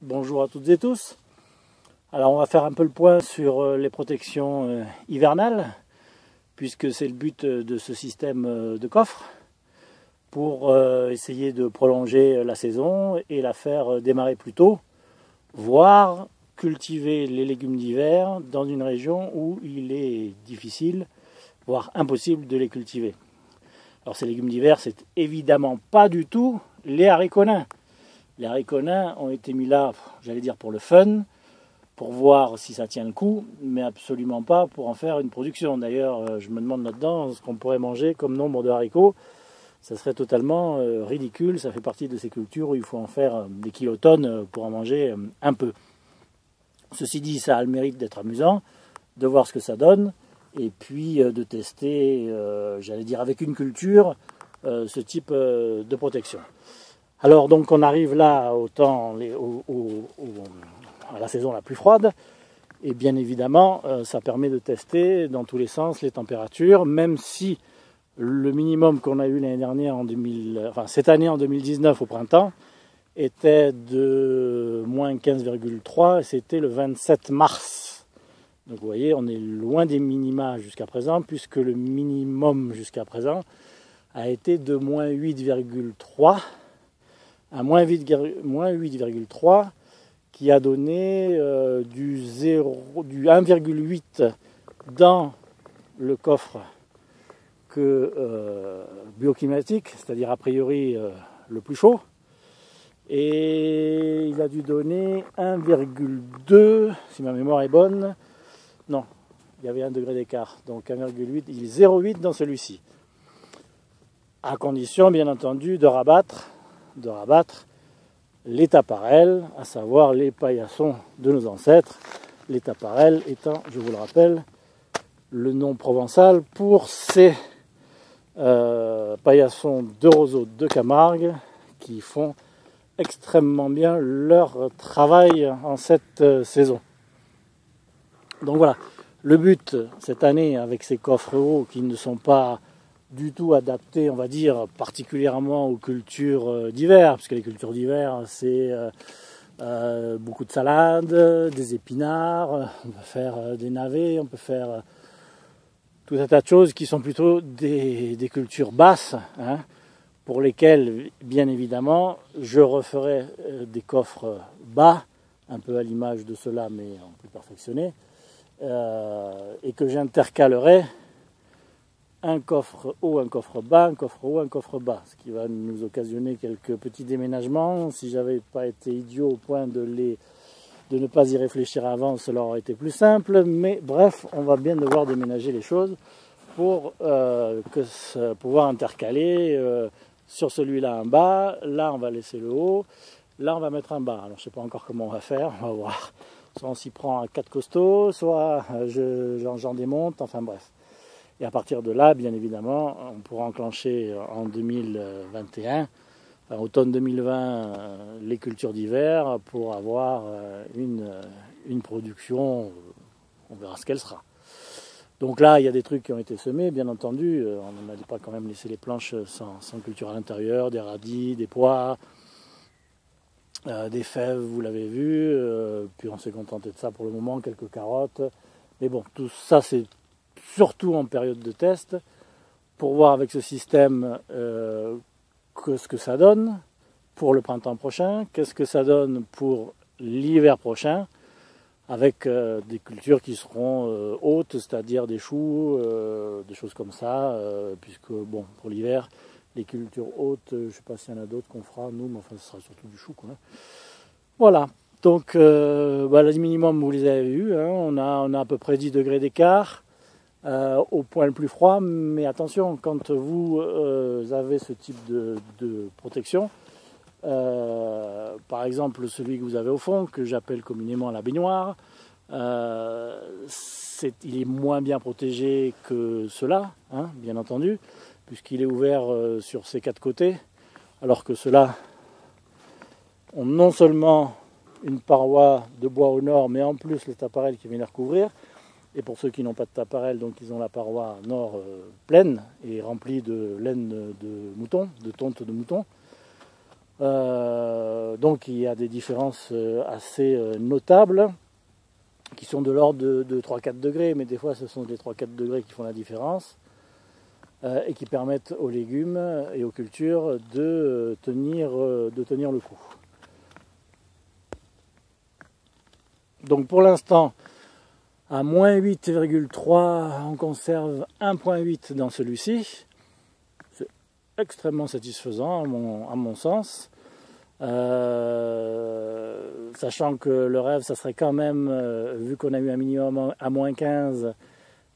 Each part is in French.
Bonjour à toutes et tous. Alors on va faire un peu le point sur les protections hivernales, puisque c'est le but de ce système de coffre, pour essayer de prolonger la saison et la faire démarrer plus tôt, voire cultiver les légumes d'hiver dans une région où il est difficile, voire impossible de les cultiver. Alors ces légumes d'hiver, c'est évidemment pas du tout les haricots nains. Les haricots nains ont été mis là, j'allais dire pour le fun, pour voir si ça tient le coup, mais absolument pas pour en faire une production. D'ailleurs, je me demande là-dedans ce qu'on pourrait manger comme nombre de haricots. Ça serait totalement ridicule. Ça fait partie de ces cultures où il faut en faire des kilotonnes pour en manger un peu. Ceci dit, ça a le mérite d'être amusant, de voir ce que ça donne, et puis de tester, j'allais dire avec une culture, ce type de protection. Alors donc on arrive là à la saison la plus froide, et bien évidemment ça permet de tester dans tous les sens les températures, même si le minimum qu'on a eu l'année dernière cette année en 2019 au printemps était de moins 15,3, et c'était le 27 mars. Donc vous voyez, on est loin des minima jusqu'à présent, puisque le minimum jusqu'à présent a été de moins 8,3 à moins 8,3 qui a donné du 1,8 dans le coffre que bioclimatique, c'est-à-dire a priori le plus chaud, et il a dû donner 1,2 si ma mémoire est bonne, non, il y avait 1 degré d'écart, donc 1,8, il est 0,8 dans celui-ci, à condition bien entendu de rabattre les taparelles, à savoir les paillassons de nos ancêtres. Les taparelles étant, je vous le rappelle, le nom provençal pour ces paillassons de roseaux de Camargue qui font extrêmement bien leur travail en cette saison. Donc voilà, le but cette année avec ces coffres hauts qui ne sont pas du tout adapté, on va dire, particulièrement aux cultures d'hiver, parce que les cultures d'hiver, c'est beaucoup de salades, des épinards, on peut faire des navets, on peut faire tout un tas de choses qui sont plutôt des cultures basses, hein, pour lesquelles, bien évidemment, je referai des coffres bas, un peu à l'image de cela, mais en plus perfectionné, et que j'intercalerai un coffre haut, un coffre bas, un coffre haut, un coffre bas, ce qui va nous occasionner quelques petits déménagements. Si j'avais pas été idiot au point de ne pas y réfléchir avant, cela aurait été plus simple, mais bref, on va bien devoir déménager les choses pour pouvoir intercaler sur celui-là un bas, là on va laisser le haut, là on va mettre un bas. Alors je sais pas encore comment on va faire, on va voir. Soit on s'y prend à 4 costauds, soit j'en démonte, enfin bref. Et à partir de là, bien évidemment, on pourra enclencher en 2021, automne 2020, les cultures d'hiver pour avoir une production, on verra ce qu'elle sera. Donc là, il y a des trucs qui ont été semés, bien entendu. On n'a pas quand même laissé les planches sans culture à l'intérieur, des radis, des pois, des fèves, vous l'avez vu. Puis on s'est contenté de ça pour le moment, quelques carottes. Mais bon, tout ça, c'est surtout en période de test, pour voir avec ce système ce que ça donne pour le printemps prochain, qu'est-ce que ça donne pour l'hiver prochain, avec des cultures qui seront hautes, c'est-à-dire des choux, des choses comme ça, puisque bon, pour l'hiver, les cultures hautes, je ne sais pas s'il y en a d'autres qu'on fera, nous, mais enfin ce sera surtout du chou, quoi. Voilà. Donc, les minimums, vous les avez vus, hein, on a à peu près 10 degrés d'écart. Au point le plus froid, mais attention, quand vous avez ce type de protection, par exemple celui que vous avez au fond, que j'appelle communément la baignoire, il est moins bien protégé que cela, hein, bien entendu, puisqu'il est ouvert sur ses 4 côtés, alors que ceux-là ont non seulement une paroi de bois au nord, mais en plus les taparelles qui viennent les recouvrir. Et pour ceux qui n'ont pas de taparelle, donc ils ont la paroi nord pleine et remplie de laine de mouton, de tonte de mouton. Donc il y a des différences assez notables qui sont de l'ordre de 3-4 degrés, mais des fois ce sont les 3-4 degrés qui font la différence et qui permettent aux légumes et aux cultures de tenir le coup. Donc pour l'instant, à moins 8,3, on conserve 1,8 dans celui-ci. C'est extrêmement satisfaisant à mon sens. Sachant que le rêve, ça serait quand même, vu qu'on a eu un minimum à moins 15,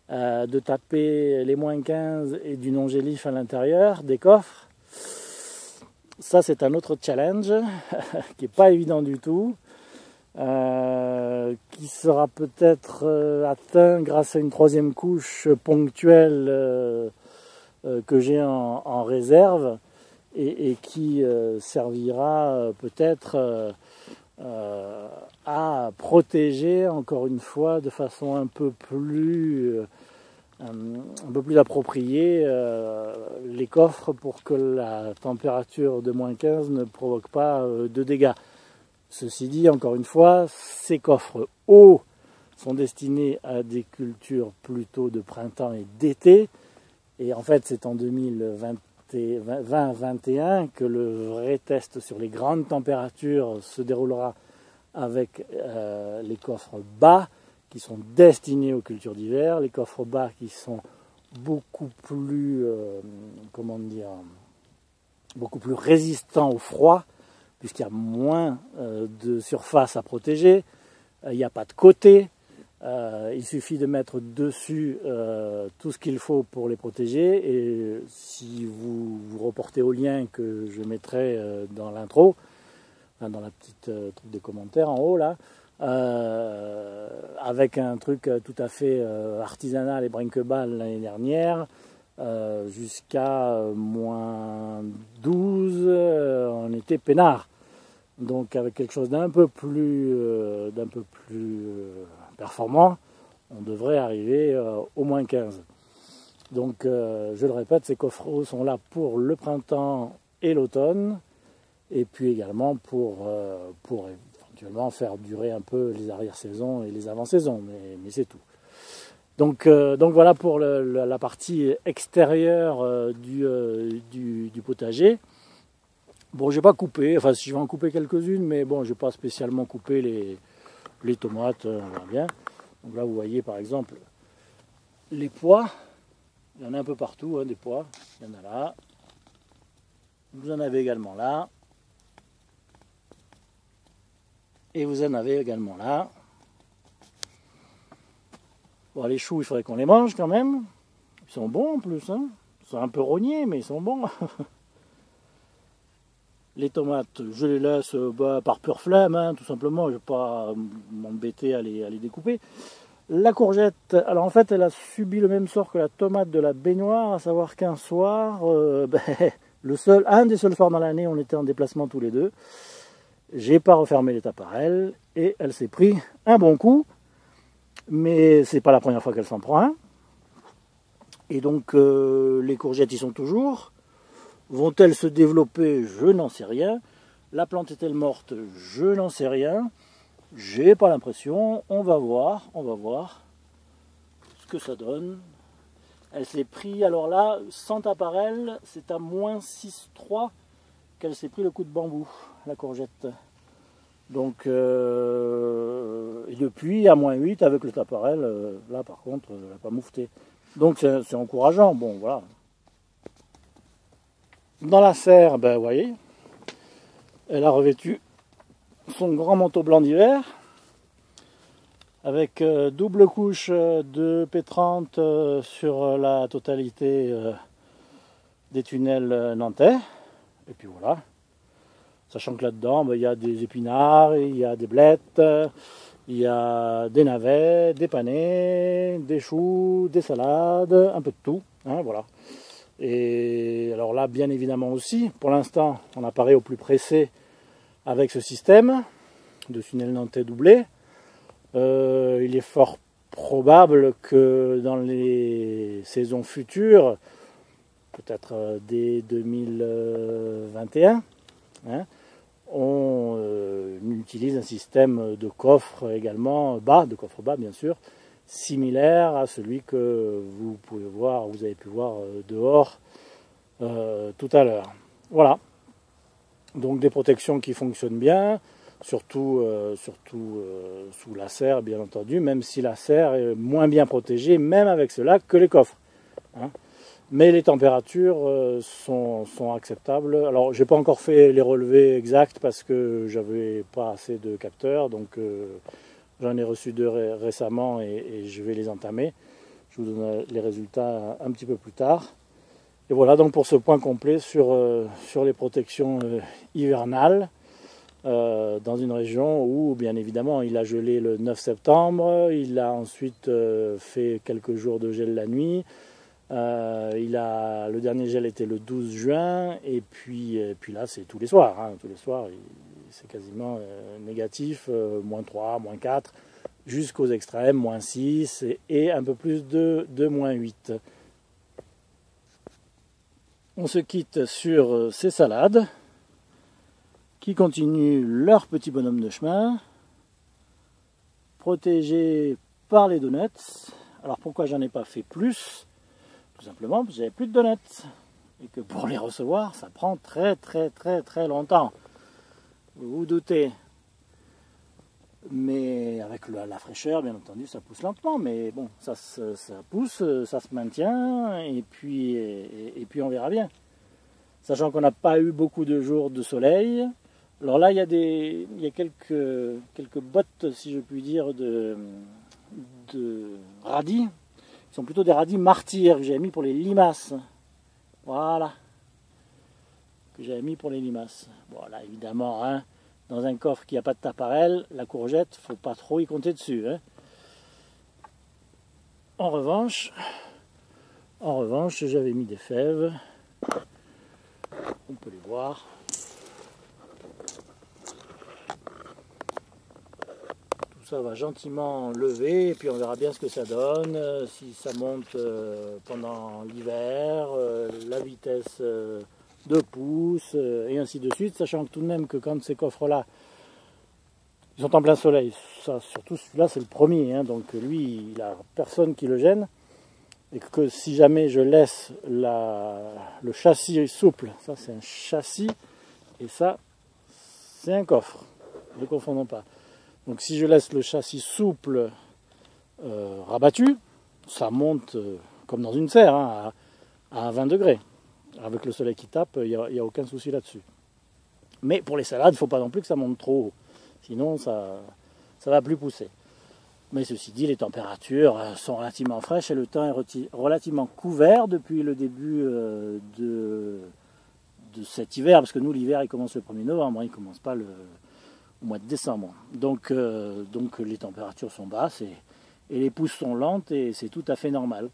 de taper les moins 15 et du non-gélif à l'intérieur des coffres. Ça, c'est un autre challenge qui n'est pas évident du tout. Qui sera peut-être atteint grâce à une troisième couche ponctuelle que j'ai en réserve et qui servira peut-être à protéger encore une fois de façon un peu plus appropriée les coffres pour que la température de moins 15 ne provoque pas de dégâts. Ceci dit, encore une fois, ces coffres hauts sont destinés à des cultures plutôt de printemps et d'été. Et en fait, c'est en 2020-2021 que le vrai test sur les grandes températures se déroulera avec les coffres bas qui sont destinés aux cultures d'hiver. Les coffres bas qui sont beaucoup plus, beaucoup plus résistants au froid, puisqu'il y a moins de surface à protéger, il n'y a pas de côté, il suffit de mettre dessus tout ce qu'il faut pour les protéger, et si vous vous reportez au lien que je mettrai dans l'intro, enfin dans la petite truc des commentaires en haut là, avec un truc tout à fait artisanal et brinque-balle l'année dernière, jusqu'à moins 12, on était peinard. Donc avec quelque chose d'un peu plus performant, on devrait arriver au moins 15. Donc je le répète, ces coffres hauts sont là pour le printemps et l'automne, et puis également pour éventuellement faire durer un peu les arrière-saisons et les avant-saisons, mais c'est tout. Donc voilà pour la partie extérieure du potager. Bon, j'ai pas coupé, enfin je vais en couper quelques-unes, mais bon, j'ai pas spécialement coupé les tomates, on verra bien. Donc là, vous voyez par exemple les pois, il y en a un peu partout, hein, des pois, il y en a là, vous en avez également là, et vous en avez également là. Bon, les choux, il faudrait qu'on les mange quand même, ils sont bons en plus, hein. Ils sont un peu rognés, mais ils sont bons. Les tomates, je les laisse par pure flemme, hein, tout simplement, je ne vais pas m'embêter à les découper. La courgette, alors en fait, elle a subi le même sort que la tomate de la baignoire, à savoir qu'un soir, un des seuls soirs dans l'année, on était en déplacement tous les deux. J'ai pas refermé les taparelles et elle s'est pris un bon coup, mais c'est pas la première fois qu'elle s'en prend un. Et donc les courgettes y sont toujours. Vont-elles se développer? Je n'en sais rien. La plante est-elle morte? Je n'en sais rien. J'ai pas l'impression. On va voir ce que ça donne. Elle s'est pris, alors là, sans taparelle, c'est à moins 6,3 qu'elle s'est pris le coup de bambou, la courgette. Donc, et depuis, à moins 8, avec le taparelle, là par contre, elle n'a pas moufté. Donc c'est encourageant, bon voilà. Dans la serre, ben, vous voyez, elle a revêtu son grand manteau blanc d'hiver, avec double couche de P30 sur la totalité des tunnels nantais. Et puis voilà. Sachant que là-dedans, ben, il y a des épinards, il y a des blettes, il y a des navets, des panais, des choux, des salades, un peu de tout. Hein, voilà. Et alors là, bien évidemment aussi, pour l'instant, on apparaît au plus pressé avec ce système de tunnel nantais doublé. Il est fort probable que dans les saisons futures, peut-être dès 2021, hein, on utilise un système de coffre également bas, de coffre bas bien sûr, similaire à celui que vous avez pu voir dehors tout à l'heure. Voilà. Donc des protections qui fonctionnent bien, surtout sous la serre bien entendu, même si la serre est moins bien protégée, même avec cela, que les coffres. Hein. Mais les températures sont acceptables. Alors j'ai pas encore fait les relevés exacts parce que j'avais pas assez de capteurs, donc j'en ai reçu deux récemment et je vais les entamer. Je vous donne les résultats un petit peu plus tard. Et voilà donc pour ce point complet sur les protections hivernales dans une région où bien évidemment il a gelé le 9 septembre, il a ensuite fait quelques jours de gel la nuit, le dernier gel était le 12 juin et puis là c'est tous les soirs, hein, tous les soirs c'est quasiment négatif, moins 3, moins 4, jusqu'aux extrêmes, moins 6 et un peu plus de moins 8. On se quitte sur ces salades qui continuent leur petit bonhomme de chemin, protégés par les donuts. Alors pourquoi j'en ai pas fait plus? Tout simplement parce que j'avais plus de donuts et que pour les recevoir ça prend très longtemps. Vous vous doutez. Mais avec la fraîcheur, bien entendu, ça pousse lentement, mais bon, ça pousse, ça se maintient, et puis on verra bien. Sachant qu'on n'a pas eu beaucoup de jours de soleil. Alors là, il y a quelques bottes, si je puis dire, de radis. Ils sont plutôt des radis martyrs que j'avais mis pour les limaces. Voilà. Que j'avais mis pour les limaces. Voilà, évidemment, hein. Dans un coffre qui n'a pas de taparelle, la courgette, faut pas trop y compter dessus. Hein. En revanche, j'avais mis des fèves. On peut les voir. Tout ça va gentiment lever et puis on verra bien ce que ça donne. Si ça monte pendant l'hiver, la vitesse de pouce et ainsi de suite, sachant que tout de même que quand ces coffres-là, ils sont en plein soleil, ça, surtout celui-là c'est le premier, hein, donc lui il a personne qui le gêne, et que si jamais je laisse le châssis souple, ça c'est un châssis et ça c'est un coffre, ne confondons pas. Donc si je laisse le châssis souple rabattu, ça monte comme dans une serre, hein, à 20 degrés. Avec le soleil qui tape, il n'y a aucun souci là-dessus. Mais pour les salades, il ne faut pas non plus que ça monte trop haut. Sinon, ça ne va plus pousser. Mais ceci dit, les températures sont relativement fraîches et le temps est relativement couvert depuis le début de cet hiver. Parce que nous, l'hiver, il commence le 1er novembre, il ne commence pas au mois de décembre. Donc les températures sont basses et les pousses sont lentes et c'est tout à fait normal.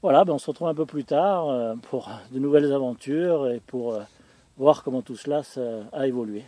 Voilà, on se retrouve un peu plus tard pour de nouvelles aventures et pour voir comment tout cela a évolué.